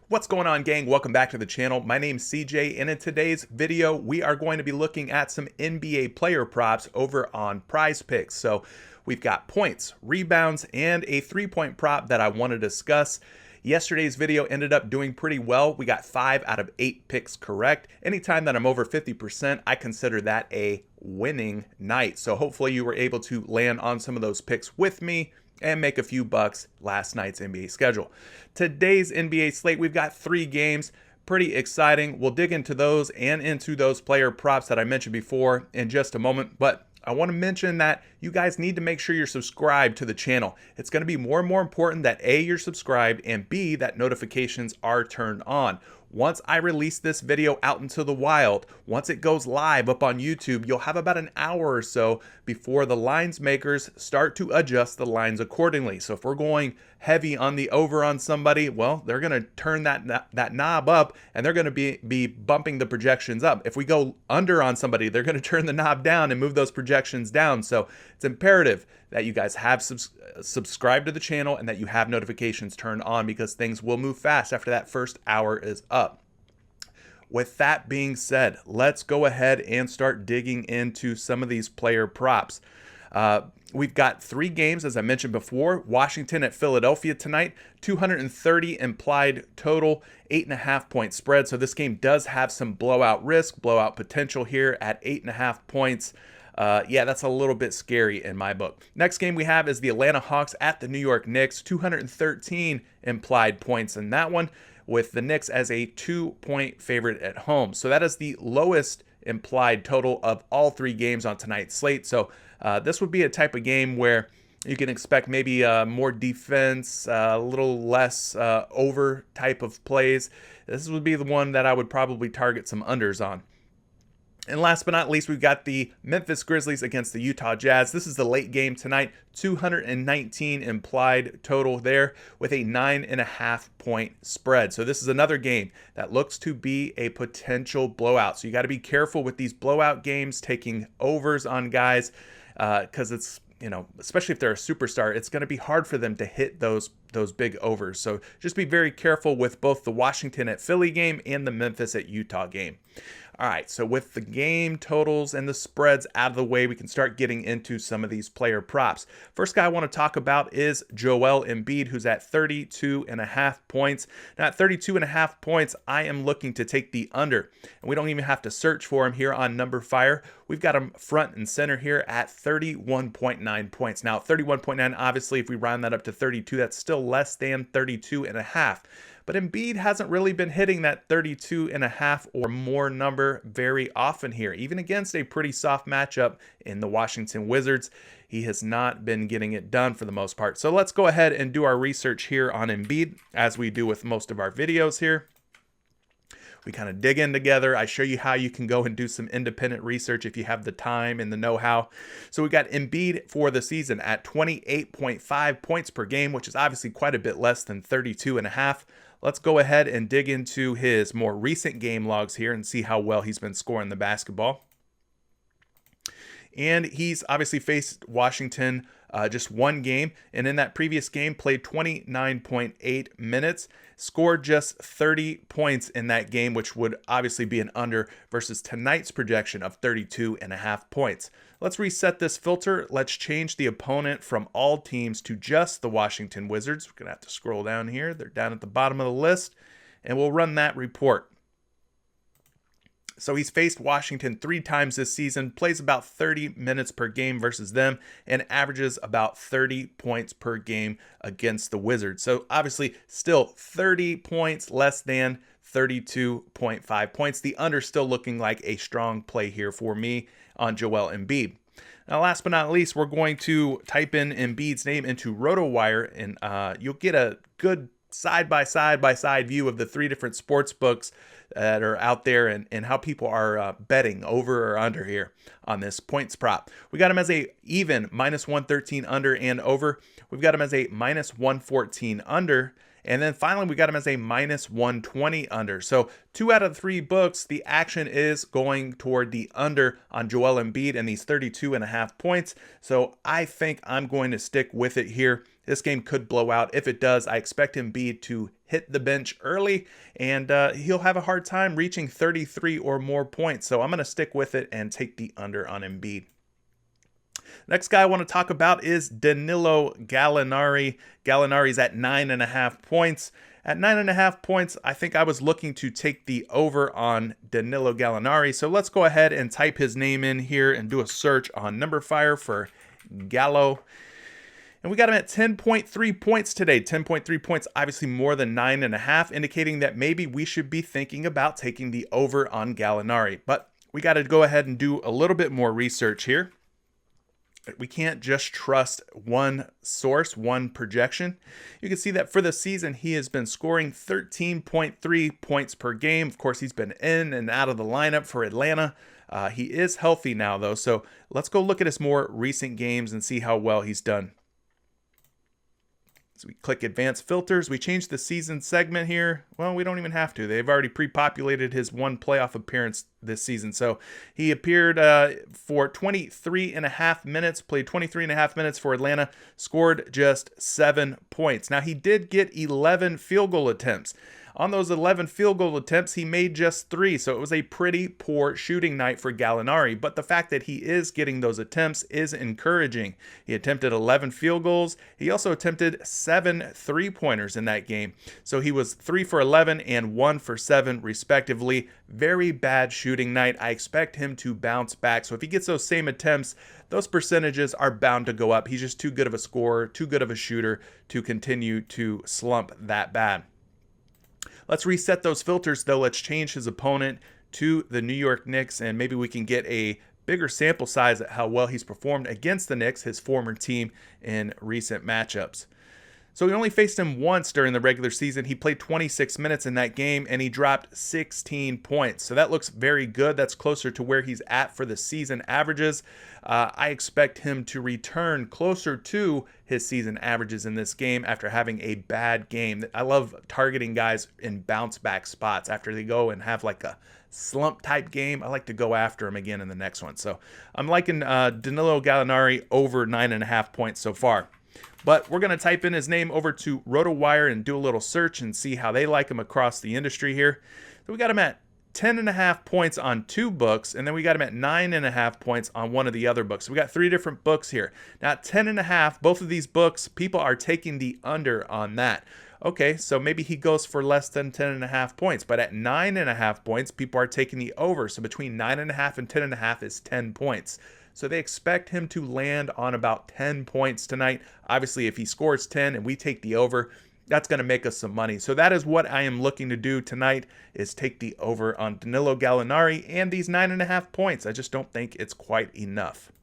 What's going on, gang? Welcome back to the channel. My name's CJ, and in today's video, we are going to be looking at some NBA player props over on PrizePicks. So we've got points, rebounds, and a three-point prop that I want to discuss. Yesterday's video ended up doing pretty well. We got 5 out of 8 picks correct. Anytime that I'm over 50%, I consider that a winning night. So hopefully you were able to land on some of those picks with me and make a few bucks last night's NBA schedule. Today's NBA slate, we've got 3 games. Pretty exciting. We'll dig into those and into those player props that I mentioned before in just a moment. But I want to mention that you guys need to make sure you're subscribed to the channel. It's going to be more and more important that A, you're subscribed, and B, that notifications are turned on. Once I release this video out into the wild, once it goes live up on YouTube, you'll have about an hour or so before the lines makers start to adjust the lines accordingly. So if we're going heavy on the over on somebody, well, they're going to turn that knob up and they're going to be bumping the projections up. If we go under on somebody, they're going to turn the knob down and move those projections down. So it's imperative that you guys have subscribed to the channel and that you have notifications turned on, because things will move fast after that first hour is up. With that being said, let's go ahead and start digging into some of these player props. We've got 3 games, as I mentioned before. Washington at Philadelphia tonight, 230 implied total, 8.5 point spread. So this game does have some blowout risk, blowout potential here at 8.5 points. Yeah, that's a little bit scary in my book. Next game we have is the Atlanta Hawks at the New York Knicks, 213 implied points in that one, with the Knicks as a 2-point favorite at home. So that is the lowest implied total of all 3 games on tonight's slate. So this would be a type of game where you can expect maybe more defense, a little less over type of plays. This would be the one that I would probably target some unders on. And last but not least, we've got the Memphis Grizzlies against the Utah Jazz. This is the late game tonight, 219 implied total there with a 9.5 point spread. So this is another game that looks to be a potential blowout. So you got to be careful with these blowout games, taking overs on guys, because it's, you know, especially if they're a superstar, it's going to be hard for them to hit those big overs. So just be very careful with both the Washington at Philly game and the Memphis at Utah game. All right, so with the game totals and the spreads out of the way, we can start getting into some of these player props. First guy I want to talk about is Joel Embiid, who's at 32.5 points. Now at 32.5 points, I am looking to take the under, and we don't even have to search for him here on Number Fire. We've got him front and center here at 31.9 points. Now 31.9, obviously, if we round that up to 32, that's still less than 32.5. But Embiid hasn't really been hitting that 32.5 or more number very often here. Even against a pretty soft matchup in the Washington Wizards, he has not been getting it done for the most part. So let's go ahead and do our research here on Embiid, as we do with most of our videos here. We kind of dig in together. I show you how you can go and do some independent research if you have the time and the know-how. So we got Embiid for the season at 28.5 points per game, which is obviously quite a bit less than 32.5. Let's go ahead and dig into his more recent game logs here and see how well he's been scoring the basketball. And he's obviously faced Washington just one game, and in that previous game played 29.8 minutes, scored just 30 points in that game, which would obviously be an under versus tonight's projection of 32.5 points. Let's reset this filter. Let's change the opponent from all teams to just the Washington Wizards. We're going to have to scroll down here. They're down at the bottom of the list, and we'll run that report. So he's faced Washington 3 times this season, plays about 30 minutes per game versus them, and averages about 30 points per game against the Wizards. So obviously still 30 points less than 32.5 points. The under still looking like a strong play here for me on Joel Embiid. Now, last but not least, we're going to type in Embiid's name into RotoWire, and you'll get a good side-by-side view of the 3 different sports books that are out there, and how people are betting over or under here on this points prop. We got him as a even -113 under and over. We've got him as a -114 under. And then finally, we got him as a -120 under. So 2 out of 3 books, the action is going toward the under on Joel Embiid and these 32.5 points. So I think I'm going to stick with it here. This game could blow out. If it does, I expect Embiid to hit the bench early, and he'll have a hard time reaching 33 or more points. So I'm going to stick with it and take the under on Embiid. Next guy I want to talk about is Danilo Gallinari. Gallinari's at 9.5 points. At 9.5 points, I think I was looking to take the over on Danilo Gallinari. So let's go ahead and type his name in here and do a search on NumberFire for Gallo. And we got him at 10.3 points today. 10.3 points, obviously more than 9.5, indicating that maybe we should be thinking about taking the over on Gallinari. But we got to go ahead and do a little bit more research here. We can't just trust one source, one projection. You can see that for the season, he has been scoring 13.3 points per game. Of course, he's been in and out of the lineup for Atlanta. He is healthy now, though. So let's go look at his more recent games and see how well he's done. So we click advanced filters. We change the season segment here. Well, we don't even have to. They've already pre-populated his one playoff appearance this season. So he appeared for 23.5 minutes, played 23.5 minutes for Atlanta, scored just 7 points. Now, he did get 11 field goal attempts. On those 11 field goal attempts, he made just 3, so it was a pretty poor shooting night for Gallinari, but the fact that he is getting those attempts is encouraging. He attempted 11 field goals. He also attempted 7 three-pointers in that game, so he was 3 for 11 and 1 for 7, respectively. Very bad shooting night. I expect him to bounce back, so if he gets those same attempts, those percentages are bound to go up. He's just too good of a scorer, too good of a shooter to continue to slump that bad. Let's reset those filters, though. Let's change his opponent to the New York Knicks, and maybe we can get a bigger sample size at how well he's performed against the Knicks, his former team, in recent matchups. So we only faced him once during the regular season. He played 26 minutes in that game, and he dropped 16 points. So that looks very good. That's closer to where he's at for the season averages. I expect him to return closer to his season averages in this game after having a bad game. I love targeting guys in bounce back spots after they go and have like a slump type game. I like to go after him again in the next one. So I'm liking Danilo Gallinari over 9.5 points so far. But we're going to type in his name over to RotoWire and do a little search and see how they like him across the industry here. So we got him at 10.5 points on 2 books, and then we got him at 9.5 points on one of the other books. So we got 3 different books here. Now at 10.5, both of these books, people are taking the under on that. Okay, so maybe he goes for less than 10.5 points, but at 9.5 points, people are taking the over. So between 9.5 and 10.5 is 10 points. So they expect him to land on about 10 points tonight. Obviously, if he scores 10 and we take the over, that's going to make us some money. So that is what I am looking to do tonight, is take the over on Danilo Gallinari and these 9.5 points. I just don't think it's quite enough.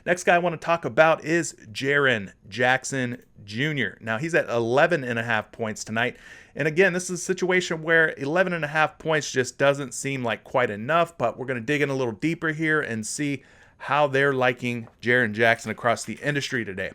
Next guy I want to talk about is Jaren Jackson Jr. Now, he's at 11.5 points tonight. And again, this is a situation where 11.5 points just doesn't seem like quite enough, but we're going to dig in a little deeper here and see how they're liking Jaren Jackson across the industry today.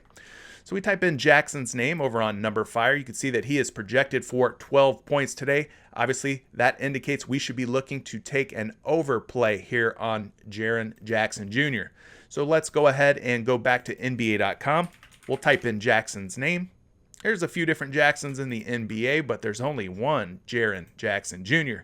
So we type in Jackson's name over on NumberFire. You can see that he is projected for 12 points today. Obviously, that indicates we should be looking to take an overplay here on Jaren Jackson Jr. So let's go ahead and go back to NBA.com. We'll type in Jackson's name. There's a few different Jacksons in the NBA, but there's only one Jaren Jackson Jr.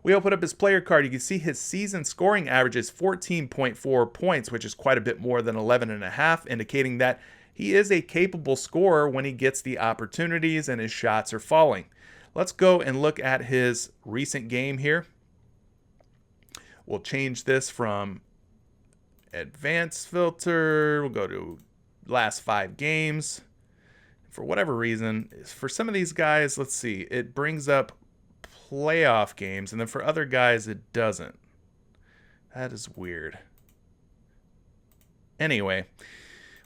We open up his player card. You can see his season scoring average is 14.4 points, which is quite a bit more than 11.5, indicating that he is a capable scorer when he gets the opportunities and his shots are falling. Let's go and look at his recent game here. We'll change this from advanced filter. We'll go to last 5 games. For whatever reason, for some of these guys, let's see, it brings up playoff games, and then for other guys, it doesn't. That is weird. Anyway,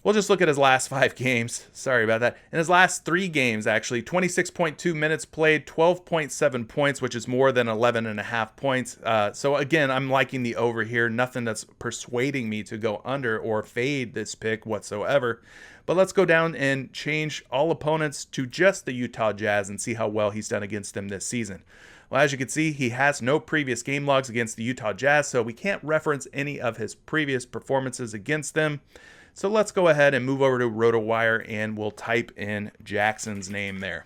we'll just look at his last 5 games. Sorry about that. In his last 3 games, actually, 26.2 minutes played, 12.7 points, which is more than 11.5 points. So again, I'm liking the over here. Nothing that's persuading me to go under or fade this pick whatsoever. But let's go down and change all opponents to just the Utah Jazz and see how well he's done against them this season. Well, as you can see, he has no previous game logs against the Utah Jazz, so we can't reference any of his previous performances against them. So let's go ahead and move over to RotoWire, and we'll type in Jackson's name there.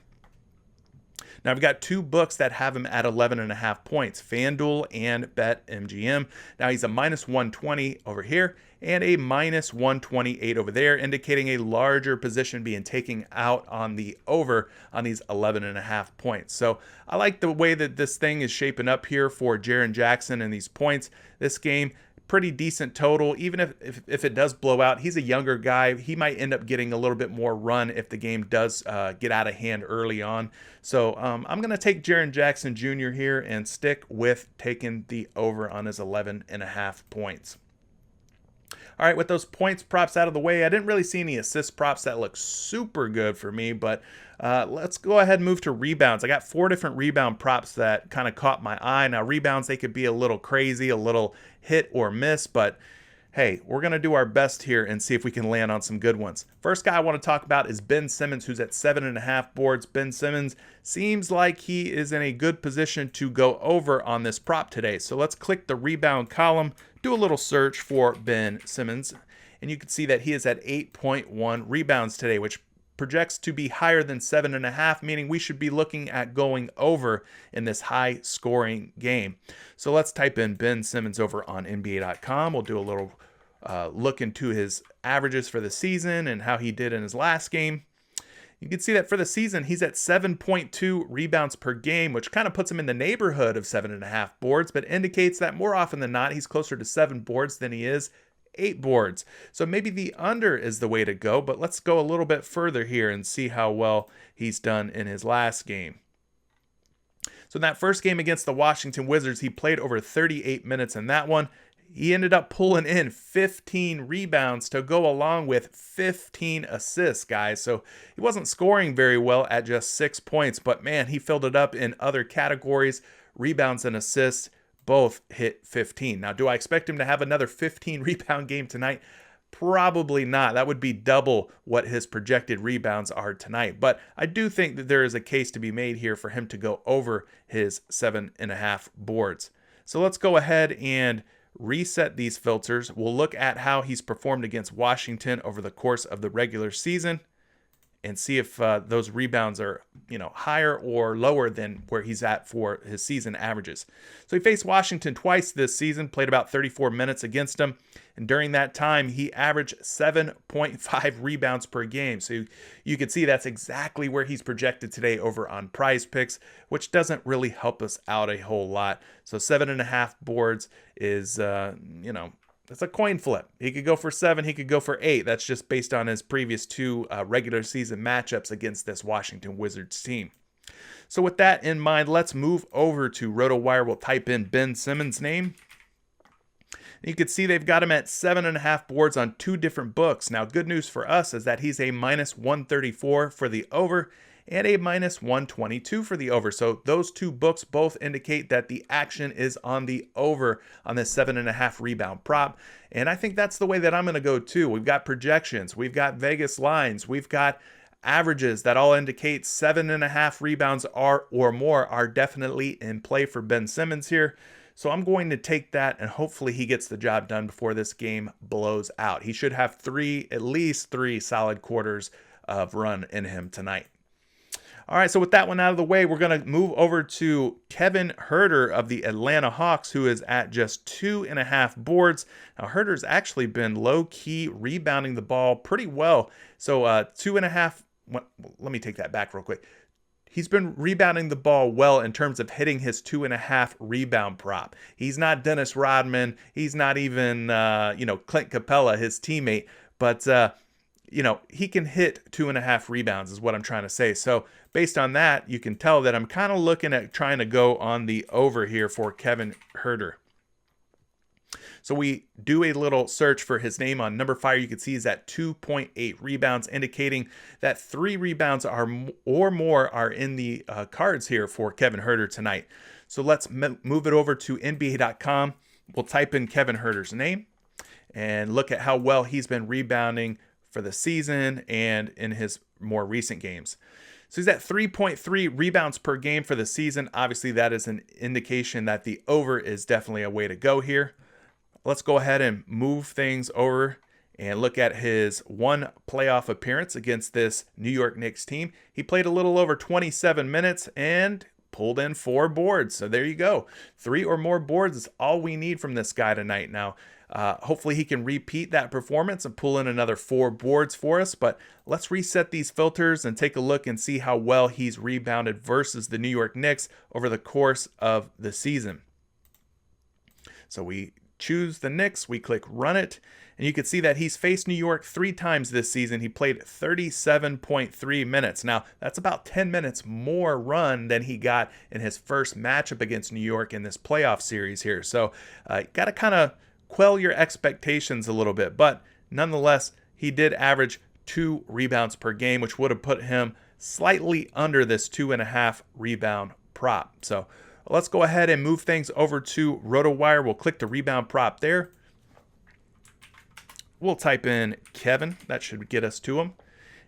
Now, I've got two books that have him at 11.5 points, FanDuel and BetMGM. Now, he's a minus 120 over here and a minus 128 over there, indicating a larger position being taken out on the over on these 11.5 points. So I like the way that this thing is shaping up here for Jaren Jackson and these points. This game, pretty decent total. Even if it does blow out, he's a younger guy. He might end up getting a little bit more run if the game does get out of hand early on. So I'm going to take Jaren Jackson Jr. here and stick with taking the over on his 11.5 points. All right, with those points props out of the way, I didn't really see any assist props that look super good for me, but let's go ahead and move to rebounds. I got 4 different rebound props that kind of caught my eye. Now, rebounds, they could be a little crazy, a little hit or miss, but hey, we're going to do our best here and see if we can land on some good ones. First guy I want to talk about is Ben Simmons, who's at 7.5 boards. Ben Simmons seems like he is in a good position to go over on this prop today. So let's click the rebound column, do a little search for Ben Simmons, and you can see that he is at 8.1 rebounds today, which projects to be higher than 7.5, meaning we should be looking at going over in this high scoring game. So let's type in Ben Simmons over on NBA.com. We'll do a little look into his averages for the season and how he did in his last game. You can see that for the season, he's at 7.2 rebounds per game, which kind of puts him in the neighborhood of 7.5 boards, but indicates that more often than not, he's closer to 7 boards than he is 8 boards. So maybe the under is the way to go, but let's go a little bit further here and see how well he's done in his last game. So in that first game against the Washington Wizards, he played over 38 minutes in that one. He ended up pulling in 15 rebounds to go along with 15 assists, guys. So he wasn't scoring very well at just 6 points, but man, he filled it up in other categories. Rebounds and assists both hit 15. Now, do I expect him to have another 15 rebound game tonight? Probably not. That would be double what his projected rebounds are tonight. But I do think that there is a case to be made here for him to go over his 7.5 boards. So let's go ahead and reset these filters. We'll look at how he's performed against Washington over the course of the regular season and see if those rebounds are, higher or lower than where he's at for his season averages. So he faced Washington twice this season, played about 34 minutes against them, and during that time, he averaged 7.5 rebounds per game. So you can see that's exactly where he's projected today over on PrizePicks, which doesn't really help us out a whole lot. So 7.5 boards is, it's a coin flip. He could go for 7. He could go for 8. That's just based on his previous 2 regular season matchups against this Washington Wizards team. So with that in mind, let's move over to RotoWire. We'll type in Ben Simmons' name. You can see they've got him at 7.5 boards on 2 different books. Now, good news for us is that he's a minus 134 for the over and a minus 122 for the over. So those 2 books both indicate that the action is on the over on this 7.5 rebound prop. And I think that's the way that I'm going to go too. We've got projections, we've got Vegas lines, we've got averages that all indicate 7.5 rebounds or more are definitely in play for Ben Simmons here. So I'm going to take that, and hopefully he gets the job done before this game blows out. He should have at least three solid quarters of run in him tonight. All right, so with that one out of the way, we're going to move over to Kevin Huerter of the Atlanta Hawks, who is at just 2.5 boards. Now, Huerter's actually been low-key rebounding the ball pretty well. So 2.5, let me take that back real quick. He's been rebounding the ball well in terms of hitting his 2.5 rebound prop. He's not Dennis Rodman. He's not even, Clint Capella, his teammate. But, he can hit 2.5 rebounds is what I'm trying to say. So based on that, you can tell that I'm kind of looking at trying to go on the over here for Kevin Huerter. So we do a little search for his name on Number Fire. You can see he's at 2.8 rebounds, indicating that 3 rebounds or more are in the cards here for Kevin Huerter tonight. So let's move it over to NBA.com. We'll type in Kevin Huerter's name and look at how well he's been rebounding for the season and in his more recent games. So he's at 3.3 rebounds per game for the season. Obviously, that is an indication that the over is definitely a way to go here. Let's go ahead and move things over and look at his one playoff appearance against this New York Knicks team. He played a little over 27 minutes and pulled in 4 boards. So there you go. 3 or more boards is all we need from this guy tonight. Now, hopefully he can repeat that performance and pull in another 4 boards for us. But let's reset these filters and take a look and see how well he's rebounded versus the New York Knicks over the course of the season. So we choose the Knicks, we click run it, and you can see that he's faced New York 3 times this season. He played 37.3 minutes. Now, that's about 10 minutes more run than he got in his first matchup against New York in this playoff series here. So, got to kind of quell your expectations a little bit. But nonetheless, he did average 2 rebounds per game, which would have put him slightly under this 2.5 rebound prop. So, let's go ahead and move things over to RotoWire. We'll click the rebound prop there. We'll type in Kevin. That should get us to him.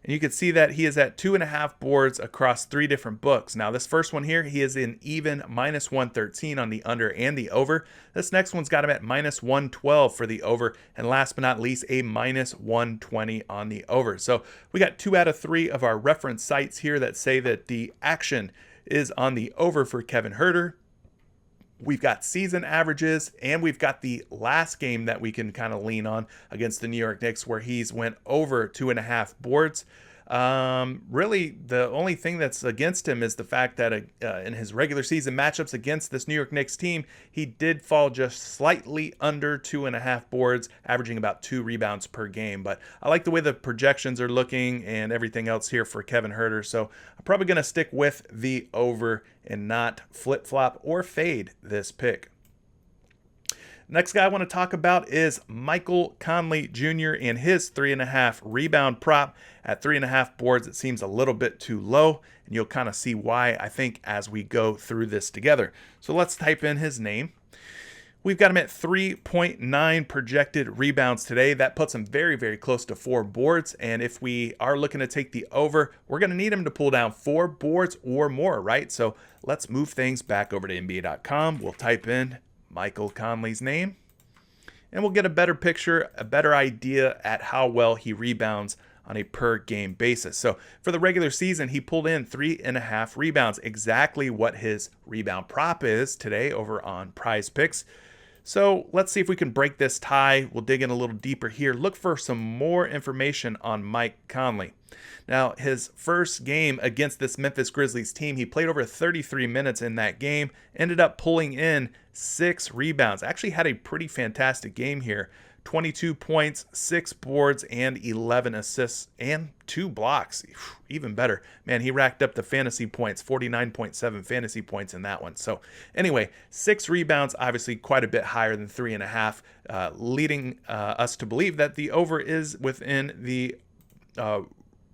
And you can see that he is at 2.5 boards across 3 different books. Now, this first one here, he is in even -113 on the under and the over. This next one's got him at -112 for the over. And last but not least, a -120 on the over. So we got 2 out of 3 of our reference sites here that say that the action is on the over for Kevin Huerter. We've got season averages, and we've got the last game that we can kind of lean on against the New York Knicks, where he's went over 2.5 boards. Really, the only thing that's against him is the fact that in his regular season matchups against this New York Knicks team, he did fall just slightly under 2.5 boards, averaging about 2 rebounds per game. But I like the way the projections are looking and everything else here for Kevin Huerter, so I'm probably going to stick with the over and not flip-flop or fade this pick. Next guy I want to talk about is Michael Conley Jr. and his 3.5 rebound prop. At 3.5 boards, it seems a little bit too low, and you'll kind of see why, I think, as we go through this together. So let's type in his name. We've got him at 3.9 projected rebounds today. That puts him very, very close to 4 boards. And if we are looking to take the over, we're going to need him to pull down 4 boards or more, right? So let's move things back over to NBA.com. We'll type in Michael Conley's name, and we'll get a better picture, a better idea at how well he rebounds on a per game basis. So for the regular season, he pulled in 3.5 rebounds, exactly what his rebound prop is today over on PrizePicks. So let's see if we can break this tie. We'll dig in a little deeper here. Look for some more information on Mike Conley. Now, his first game against this Memphis Grizzlies team, he played over 33 minutes in that game, ended up pulling in 6 rebounds. Actually had a pretty fantastic game here. 22 points, 6 boards, and 11 assists, and 2 blocks. Even better. Man, he racked up the fantasy points, 49.7 fantasy points in that one. So anyway, 6 rebounds, obviously quite a bit higher than 3.5, leading us to believe that the over is within the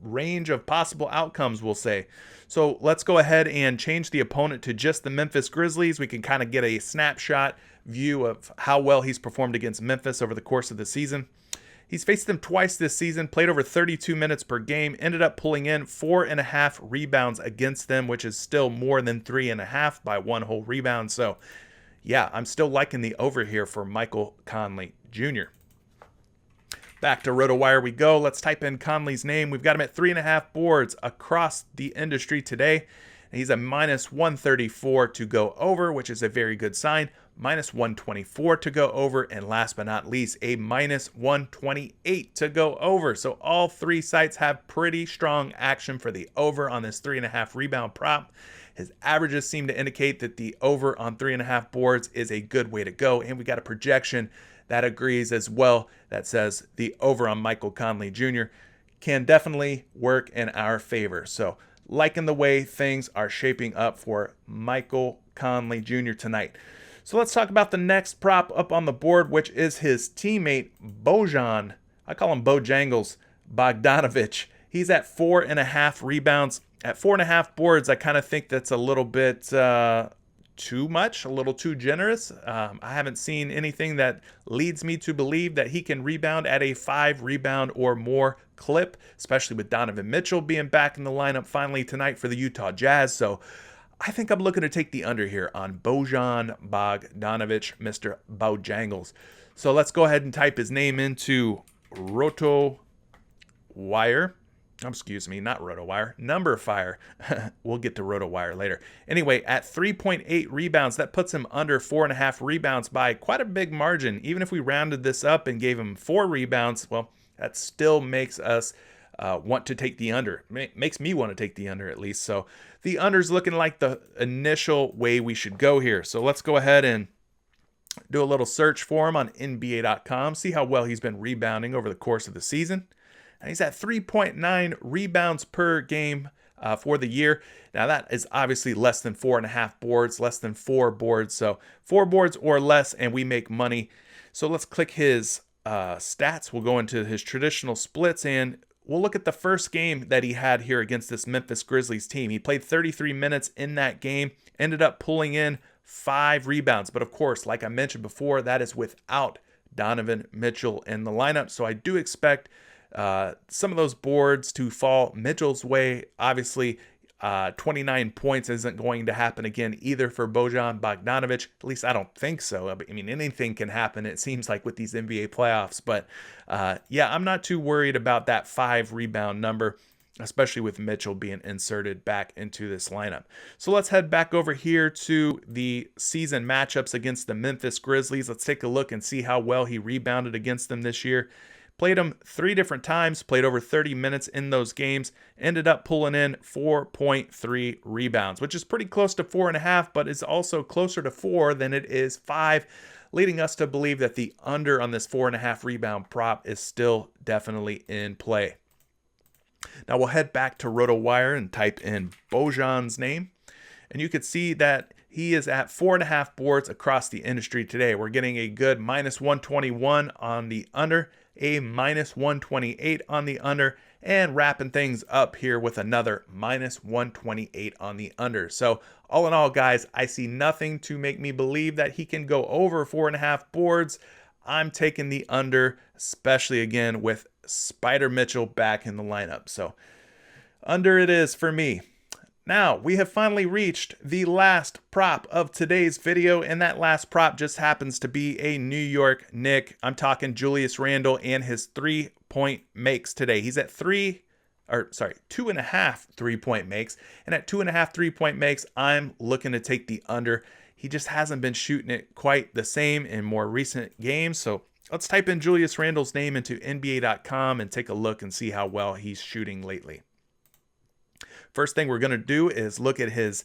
range of possible outcomes, we'll say. So let's go ahead and change the opponent to just the Memphis Grizzlies. We can kind of get a snapshot view of how well he's performed against Memphis over the course of the season. He's faced them twice this season, played over 32 minutes per game, ended up pulling in 4.5 rebounds against them, which is still more than 3.5 by 1 whole rebound. So yeah, I'm still liking the over here for Michael Conley Jr. Back to RotoWire we go. Let's type in Conley's name. We've got him at 3.5 boards across the industry today. He's a -134 to go over, which is a very good sign. -124 to go over, and last but not least, a -128 to go over. So all 3 sites have pretty strong action for the over on this 3.5 rebound prop. His averages seem to indicate that the over on 3.5 boards is a good way to go, and we got a projection that agrees as well that says the over on Michael Conley Jr. can definitely work in our favor. So liking the way things are shaping up for Michael Conley Jr. tonight. So let's talk about the next prop up on the board, which is his teammate Bojan. I call him Bojangles Bogdanovic. He's at 4.5 rebounds. At 4.5 boards, I kind of think that's a little bit too much, a little too generous. I haven't seen anything that leads me to believe that he can rebound at a 5 rebound or more clip, especially with Donovan Mitchell being back in the lineup finally tonight for the Utah Jazz. So I think I'm looking to take the under here on Bojan Bogdanovic, Mr. Bojangles. So let's go ahead and type his name into Roto Wire. Excuse me, not RotoWire, Number Fire. We'll get to RotoWire later. Anyway, at 3.8 rebounds, that puts him under 4.5 rebounds by quite a big margin. Even if we rounded this up and gave him 4 rebounds, well, that still makes us want to take the under. Makes me want to take the under at least. So the under's looking like the initial way we should go here. So let's go ahead and do a little search for him on NBA.com, see how well he's been rebounding over the course of the season. And he's at 3.9 rebounds per game for the year. Now that is obviously less than 4.5 boards, less than 4 boards. So 4 boards or less and we make money. So let's click his stats. We'll go into his traditional splits and we'll look at the first game that he had here against this Memphis Grizzlies team. He played 33 minutes in that game, ended up pulling in 5 rebounds. But of course, like I mentioned before, that is without Donovan Mitchell in the lineup. So I do expect some of those boards to fall Mitchell's way. Obviously, 29 points isn't going to happen again either for Bojan Bogdanovic. At least I don't think so. I mean, anything can happen, it seems like, with these NBA playoffs. But yeah, I'm not too worried about that 5 rebound number, especially with Mitchell being inserted back into this lineup. So let's head back over here to the season matchups against the Memphis Grizzlies. Let's take a look and see how well he rebounded against them this year. Played him 3 different times, played over 30 minutes in those games, ended up pulling in 4.3 rebounds, which is pretty close to 4.5, but is also closer to 4 than it is 5, leading us to believe that the under on this 4.5 rebound prop is still definitely in play. Now we'll head back to RotoWire and type in Bojan's name, and you can see that he is at 4.5 boards across the industry today. We're getting a good -121 on the under, a -128 on the under, and wrapping things up here with another -128 on the under. So all in all, guys, I see nothing to make me believe that he can go over 4.5 boards. I'm taking the under, especially again with Spider Mitchell back in the lineup. So under it is for me. Now, we have finally reached the last prop of today's video, and that last prop just happens to be a New York Knick. I'm talking Julius Randle and his 3-point makes today. He's at 2.5 3-point makes, and at 2.5 3-point makes, I'm looking to take the under. He just hasn't been shooting it quite the same in more recent games, so let's type in Julius Randle's name into NBA.com and take a look and see how well he's shooting lately. First thing we're going to do is look at his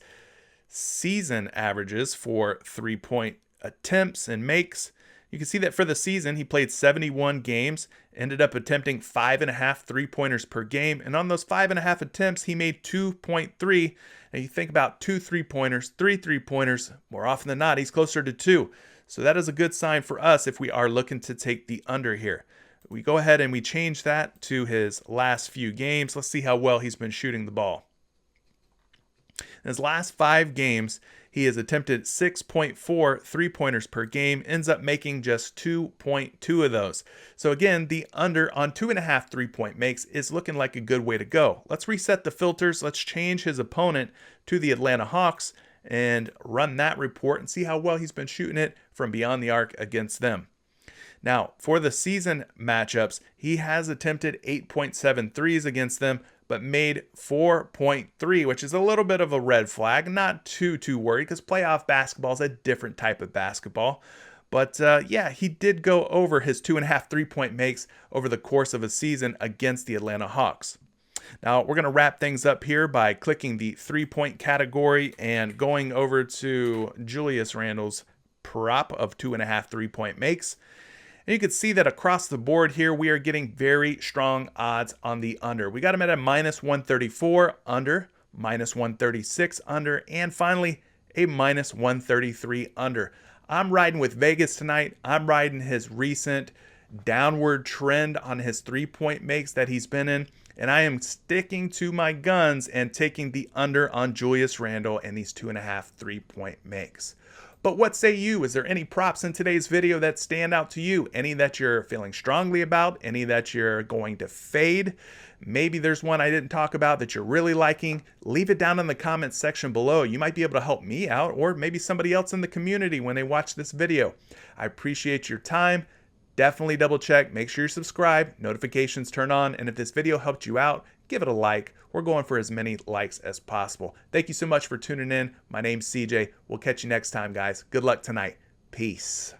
season averages for 3-point attempts and makes. You can see that for the season, he played 71 games, ended up attempting 5.5 3-pointers per game. And on those 5.5 attempts, he made 2.3. And you think about 2 3-pointers, 3 3-pointers, more often than not, he's closer to 2. So that is a good sign for us if we are looking to take the under here. We go ahead and we change that to his last few games. Let's see how well he's been shooting the ball. In his last 5 games, he has attempted 6.4 3-pointers per game, ends up making just 2.2 of those. So again, the under on 2.5 3-point makes is looking like a good way to go. Let's reset the filters. Let's change his opponent to the Atlanta Hawks and run that report and see how well he's been shooting it from beyond the arc against them. Now, for the season matchups, he has attempted 8.7 threes against them, but made 4.3, which is a little bit of a red flag. Not too worried because playoff basketball is a different type of basketball. But yeah, he did go over his 2.5 3-point makes over the course of a season against the Atlanta Hawks. Now, we're going to wrap things up here by clicking the 3-point category and going over to Julius Randle's prop of 2.5 3-point makes. And you can see that across the board here, we are getting very strong odds on the under. We got him at a -134 under, -136 under, and finally a -133 under. I'm riding with Vegas tonight. I'm riding his recent downward trend on his 3-point makes that he's been in. And I am sticking to my guns and taking the under on Julius Randle and these 2.5 3-point makes. But what say you? Is there any props in today's video that stand out to you? Any that you're feeling strongly about? Any that you're going to fade? Maybe there's one I didn't talk about that you're really liking. Leave it down in the comments section below. You might be able to help me out or maybe somebody else in the community when they watch this video. I appreciate your time. definitely double check. Make sure you're subscribed, notifications turn on, and if this video helped you out, give it a like. We're going for as many likes as possible. Thank you so much for tuning in. My name's CJ. We'll catch you next time, guys. Good luck tonight. Peace.